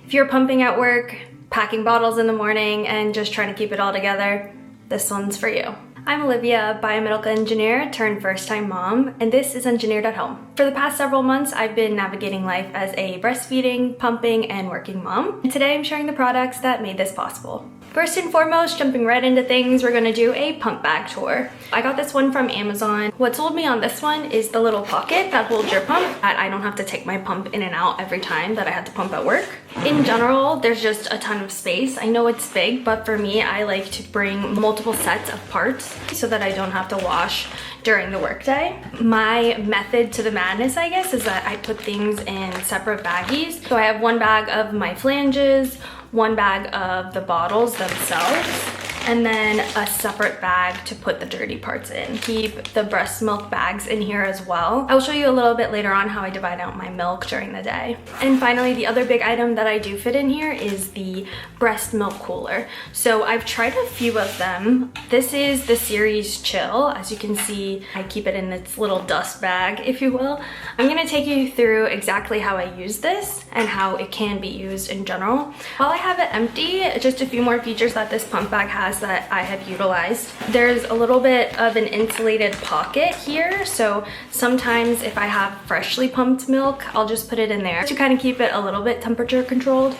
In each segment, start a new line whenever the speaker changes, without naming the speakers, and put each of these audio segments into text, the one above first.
If you're pumping at work, packing bottles in the morning, and just trying to keep it all together, this one's for you. I'm Olivia, a biomedical engineer turned first-time mom, and this is Engineered at Home. For the past several months, I've been navigating life as a breastfeeding, pumping, and working mom. And today I'm sharing the products that made this possible. First and foremost, jumping right into things, we're gonna do a pump bag tour. I got this one from Amazon. What sold me on this one is the little pocket that holds your pump, that I don't have to take my pump in and out every time that I had to pump at work. In general, there's just a ton of space. I know it's big, but for me, I like to bring multiple sets of parts so that I don't have to wash during the workday. My method to the madness, I guess, is that I put things in separate baggies. So I have one bag of my flanges, one bag of the bottles themselves, and then a separate bag to put the dirty parts in. Keep the breast milk bags in here as well. I'll show you a little bit later on how I divide out my milk during the day. And finally, the other big item that I do fit in here is the breast milk cooler. So I've tried a few of them. This is the Ceres Chill. As you can see, I keep it in its little dust bag, if you will. I'm gonna take you through exactly how I use this and how it can be used in general. While I have it empty, just a few more features that this pump bag has that I have utilized. There's a little bit of an insulated pocket here, so sometimes if I have freshly pumped milk, I'll just put it in there to kind of keep it a little bit temperature controlled.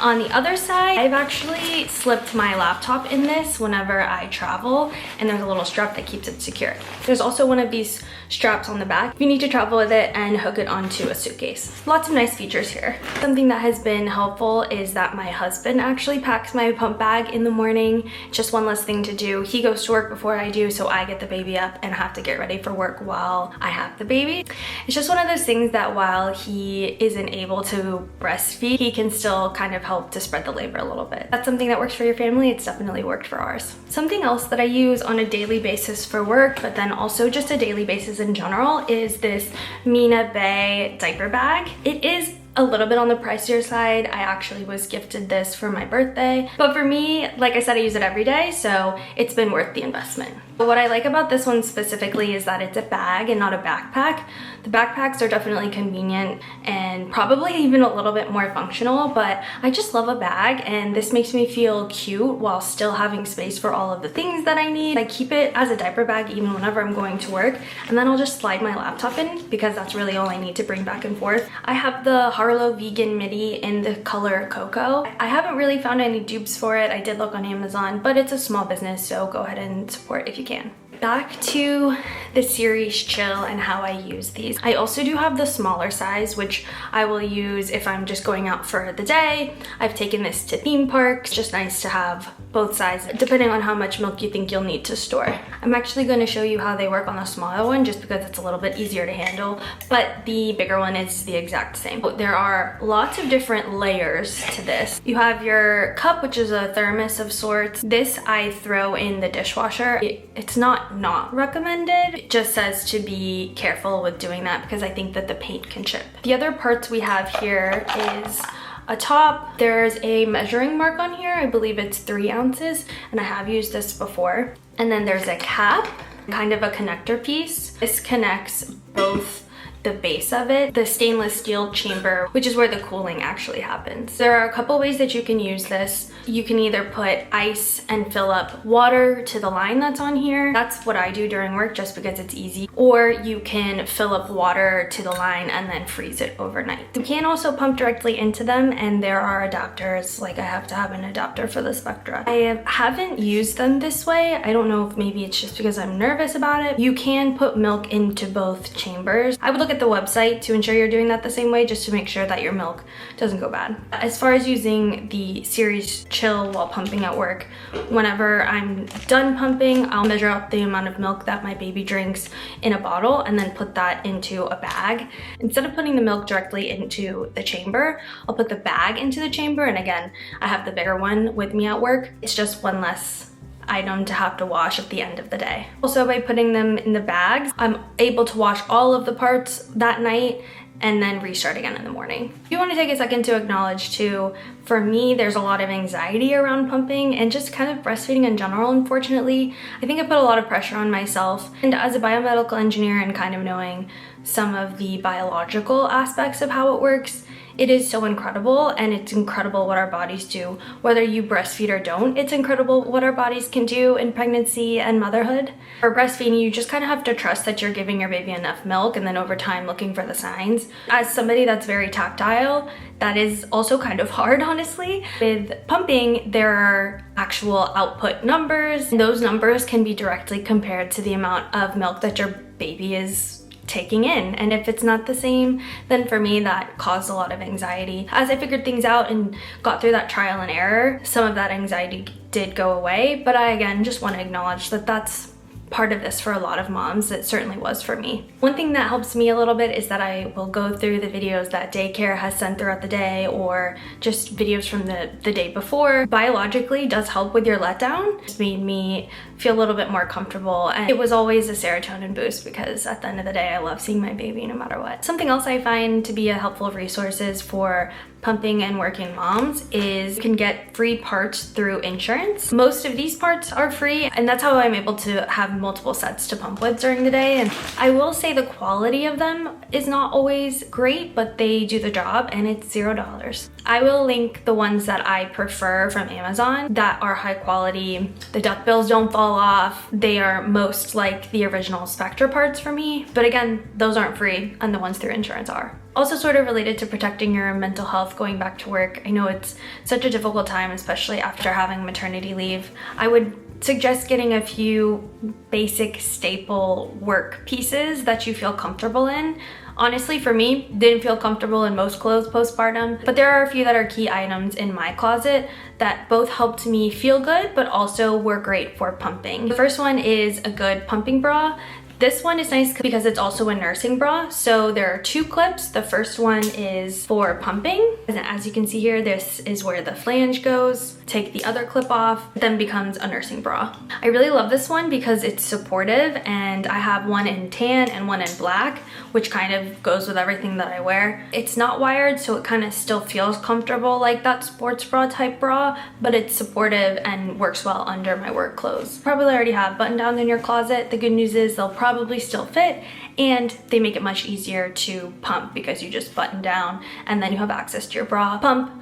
On the other side, I've actually slipped my laptop in this whenever I travel, and there's a little strap that keeps it secure. There's also one of these straps on the back if you need to travel with it and hook it onto a suitcase. Lots of nice features here. Something that has been helpful is that my husband actually packs my pump bag in the morning. Just one less thing to do. He goes to work before I do, so I get the baby up and have to get ready for work while I have the baby. It's just one of those things that while he isn't able to breastfeed, he can still kind of help to spread the labor a little bit. That's something that works for your family. It's definitely worked for ours. Something else that I use on a daily basis for work, but then also just a daily basis in general, is this Mina Baie diaper bag. It is a little bit on the pricier side. I actually was gifted this for my birthday, but for me, like I said, I use it every day, so it's been worth the investment. But what I like about this one specifically is that it's a bag and not a backpack. The backpacks are definitely convenient and probably even a little bit more functional, but I just love a bag, and this makes me feel cute while still having space for all of the things that I need. I keep it as a diaper bag even whenever I'm going to work, and then I'll just slide my laptop in because that's really all I need to bring back and forth. I have the Harlow Vegan Midi in the color Cocoa. I haven't really found any dupes for it. I did look on Amazon, but it's a small business, so go ahead and support if you can. Back to the Ceres Chill and how I use these. I also do have the smaller size, which I will use if I'm just going out for the day. I've taken this to theme parks. Just nice to have both sizes, depending on how much milk you think you'll need to store. I'm actually going to show you how they work on the smaller one, just because it's a little bit easier to handle, but the bigger one is the exact same. There are lots of different layers to this. You have your cup, which is a thermos of sorts. This I throw in the dishwasher. It's not recommended. It just says to be careful with doing that because I think that the paint can chip. The other parts we have here is a top. There's a measuring mark on here. I believe it's 3 ounces, and I have used this before. And then there's a cap, kind of a connector piece. This connects both the base of it, the stainless steel chamber, which is where the cooling actually happens. There are a couple ways that you can use this. You can either put ice and fill up water to the line that's on here. That's what I do during work just because it's easy. Or you can fill up water to the line and then freeze it overnight. You can also pump directly into them, and there are adapters. Like I have to have an adapter for the Spectra. I haven't used them this way. I don't know if maybe it's just because I'm nervous about it. You can put milk into both chambers. I would look at the website to ensure you're doing that the same way, just to make sure that your milk doesn't go bad. As far as using the Ceres Chill while pumping at work, whenever I'm done pumping, I'll measure out the amount of milk that my baby drinks in a bottle and then put that into a bag. Instead of putting the milk directly into the chamber, I'll put the bag into the chamber, and again, I have the bigger one with me at work. It's just one less item to have to wash at the end of the day. Also, by putting them in the bags, I'm able to wash all of the parts that night and then restart again in the morning. If you want to take a second to acknowledge too, for me, there's a lot of anxiety around pumping and just kind of breastfeeding in general, unfortunately. I think I put a lot of pressure on myself. And as a biomedical engineer and kind of knowing some of the biological aspects of how it works, It is so incredible, and it's incredible what our bodies do. Whether you breastfeed or don't, it's incredible what our bodies can do in pregnancy and motherhood. For breastfeeding, you just kind of have to trust that you're giving your baby enough milk, and then over time looking for the signs. As somebody that's very tactile, that is also kind of hard, honestly. With pumping, there are actual output numbers. Those numbers can be directly compared to the amount of milk that your baby is taking in, and if it's not the same, then for me that caused a lot of anxiety. As I figured things out and got through that trial and error, some of that anxiety did go away, but I again just want to acknowledge that that's part of this for a lot of moms. It certainly was for me. One thing that helps me a little bit is that I will go through the videos that daycare has sent throughout the day, or just videos from the day before. Biologically does help with your letdown. It's made me feel a little bit more comfortable, and it was always a serotonin boost because at the end of the day I love seeing my baby no matter what. Something else I find to be a helpful resources for pumping and working moms is you can get free parts through insurance. Most of these parts are free, and that's how I'm able to have multiple sets to pump with during the day. And I will say the quality of them is not always great, but they do the job, and it's $0. I will link the ones that I prefer from Amazon that are high quality. The duck bills don't fall off. They are most like the original Spectra parts for me, but again, those aren't free, and the ones through insurance are. Also sort of related to protecting your mental health going back to work. I know it's such a difficult time, especially after having maternity leave. I would suggest getting a few basic staple work pieces that you feel comfortable in. Honestly, for me, didn't feel comfortable in most clothes postpartum, but there are a few that are key items in my closet that both helped me feel good, but also were great for pumping. The first one is a good pumping bra. This one is nice because it's also a nursing bra. So there are two clips. The first one is for pumping. And as you can see here, this is where the flange goes. Take the other clip off, it then becomes a nursing bra. I really love this one because it's supportive, and I have one in tan and one in black, which kind of goes with everything that I wear. It's not wired, so it kind of still feels comfortable like that sports bra type bra, but it's supportive and works well under my work clothes. Probably already have button downs in your closet. The good news is they'll probably still fit, and they make it much easier to pump because you just button down and then you have access to your bra, pump,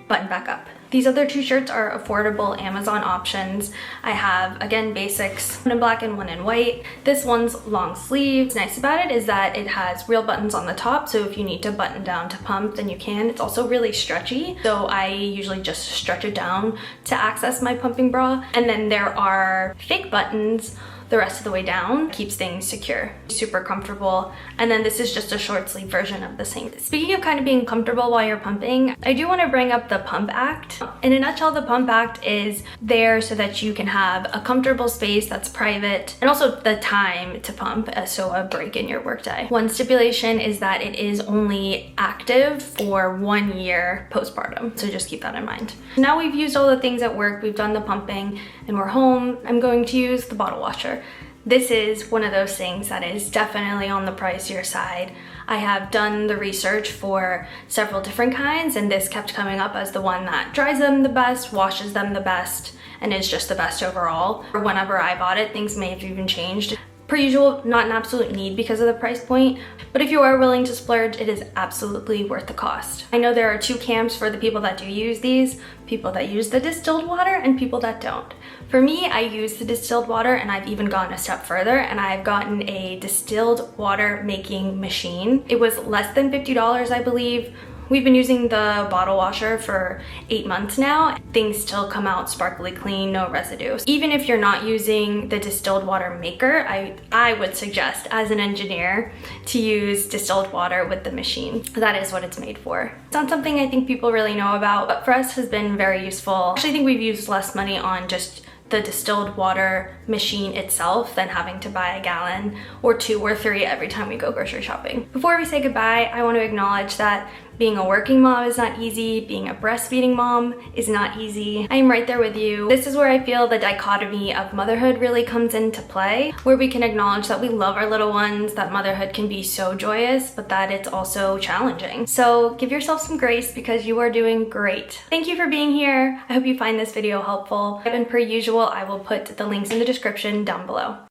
button back up. These other two shirts are affordable Amazon options. I have, again, basics, one in black and one in white. This one's long sleeve. What's nice about it is that it has real buttons on the top, so if you need to button down to pump, then you can. It's also really stretchy, so I usually just stretch it down to access my pumping bra. And then there are fake buttons the rest of the way down, keeps things secure. Super comfortable. And then this is just a short sleeve version of the same. Speaking of kind of being comfortable while you're pumping, I do want to bring up the Pump Act. In a nutshell, the Pump Act is there so that you can have a comfortable space that's private, and also the time to pump, so a break in your workday. One stipulation is that it is only active for 1 year postpartum, so just keep that in mind. Now we've used all the things at work, we've done the pumping, and we're home. I'm going to use the bottle washer. This is one of those things that is definitely on the pricier side. I have done the research for several different kinds, and this kept coming up as the one that dries them the best, washes them the best, and is just the best overall. Whenever I bought it, things may have even changed. Per usual, not an absolute need because of the price point, but if you are willing to splurge, it is absolutely worth the cost. I know there are two camps for the people that do use these, people that use the distilled water and people that don't. For me, I use the distilled water, and I've even gone a step further, and I've gotten a distilled water making machine. It was less than $50, I believe. We've been using the bottle washer for 8 months now. Things still come out sparkly clean, no residue. Even if you're not using the distilled water maker, I would suggest as an engineer to use distilled water with the machine. That is what it's made for. It's not something I think people really know about, but for us has been very useful. Actually, I think we've used less money on just the distilled water machine itself than having to buy a gallon or 2 or 3 every time we go grocery shopping. Before we say goodbye, I want to acknowledge that being a working mom is not easy. Being a breastfeeding mom is not easy. I am right there with you. This is where I feel the dichotomy of motherhood really comes into play, where we can acknowledge that we love our little ones, that motherhood can be so joyous, but that it's also challenging. So give yourself some grace because you are doing great. Thank you for being here. I hope you find this video helpful. And per usual, I will put the links in the description down below.